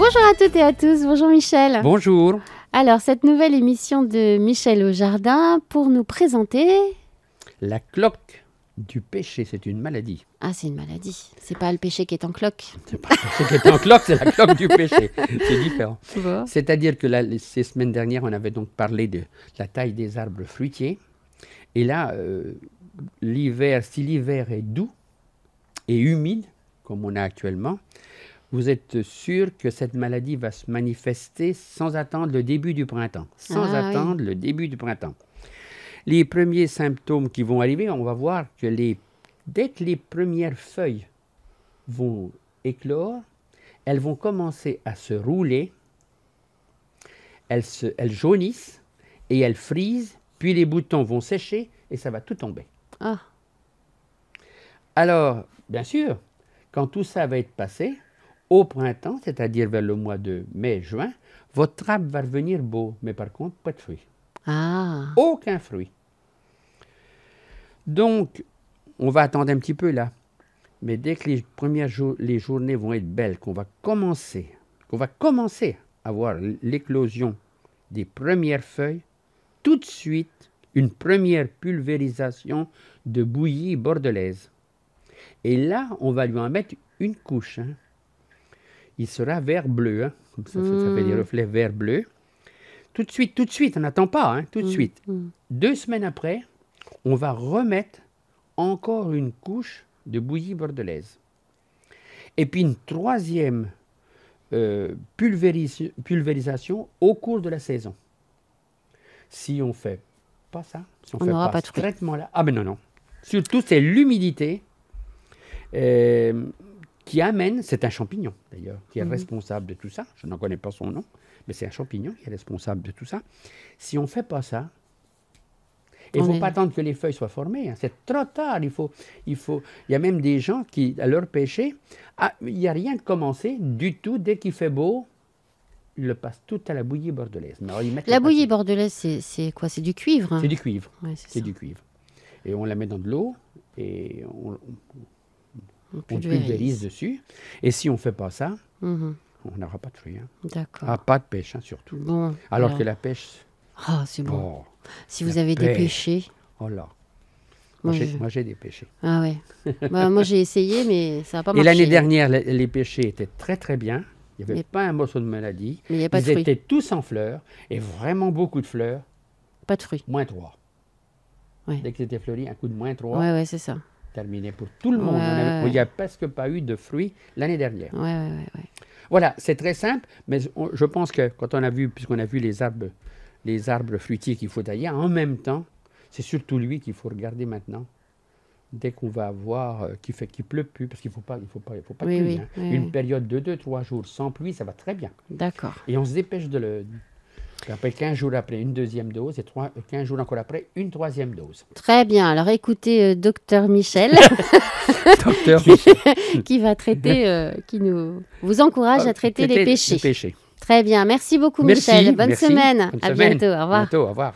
Bonjour à toutes et à tous, bonjour Michel. Bonjour. Alors, cette nouvelle émission de Michel au Jardin pour nous présenter... La cloque du péché, c'est une maladie. Ah, c'est une maladie. C'est pas le péché qui est en cloque. C'est pas le péché qui est en cloque, c'est la cloque du péché. C'est différent. Bon. C'est-à-dire que ces semaines dernières, on avait donc parlé de la taille des arbres fruitiers. Et là, l'hiver, si l'hiver est doux et humide, comme on a actuellement, vous êtes sûr que cette maladie va se manifester sans attendre le début du printemps. Le début du printemps. Les premiers symptômes qui vont arriver, on va voir que dès que les premières feuilles vont éclore, elles vont commencer à se rouler, elles jaunissent et elles frisent, puis les boutons vont sécher et ça va tout tomber. Ah. Alors, bien sûr, quand tout ça va être passé, au printemps, c'est-à-dire vers le mois de mai-juin, votre arbre va revenir beau, mais par contre, pas de fruits. Ah. Aucun fruit. Donc, on va attendre un petit peu là. Mais dès que les journées vont être belles, qu'on va commencer à voir l'éclosion des premières feuilles, tout de suite, une première pulvérisation de bouillie bordelaise. Et là, on va lui en mettre une couche. Hein. Il sera vert-bleu, hein. Comme ça, ça fait des reflets vert-bleu. Tout de suite, on n'attend pas, hein, tout de suite. 2 semaines après, on va remettre encore une couche de bouillie bordelaise. Et puis une troisième pulvérisation au cours de la saison. Si on ne fait pas ça, si on ne fait pas ce traitement-là, ah ben non. Surtout, c'est l'humidité qui amène, c'est un champignon d'ailleurs, qui est responsable de tout ça. Je n'en connais pas son nom, mais c'est un champignon qui est responsable de tout ça. Si on ne fait pas ça, il ne faut pas attendre que les feuilles soient formées. Hein. C'est trop tard. Il y a même des gens qui, à leur péché, il n'y a rien de commencé du tout. Dès qu'il fait beau, ils le passent tout à la bouillie bordelaise. La bouillie bordelaise, c'est quoi? C'est du cuivre, hein? C'est du cuivre. Ouais, c'est du cuivre. Et on la met dans de l'eau et on pulvérise dessus. Et si on ne fait pas ça, on n'aura pas de fruits. Hein. D'accord. Ah, pas de pêche, hein, surtout. Bon, alors que la pêche... Ah, c'est bon. Oh, si vous avez des péchés... Oh là. Moi, j'ai des péchés. Ah ouais. Moi, j'ai essayé, mais ça n'a pas marché. Et l'année dernière, les péchés étaient très, très bien. Il n'y avait pas un morceau de maladie. Mais il n'y a pas de fruits. Ils étaient tous en fleurs, et vraiment beaucoup de fleurs. Pas de fruits. -3. Ouais. Dès que c'était fleuri, un coup de -3. Ouais, c'est ça. Terminé pour tout le monde. Il n'y a presque pas eu de fruits l'année dernière. Ouais. Voilà, c'est très simple, mais je pense que quand on a vu, puisqu'on a vu les arbres fruitiers qu'il faut tailler, en même temps, c'est surtout lui qu'il faut regarder maintenant. Dès qu'on va voir qu'il ne pleut plus, parce qu'il ne faut pas de pluie. Une période de 2-3 jours sans pluie, ça va très bien. D'accord. Et on se dépêche de le... Après 15 jours après, une deuxième dose, et 15 jours encore après, une troisième dose. Très bien. Alors écoutez, docteur Michel, qui va traiter, qui vous encourage à traiter les péchés. Très bien. Merci beaucoup, Michel. Bonne semaine. À bientôt. Au revoir. Bientôt, au revoir.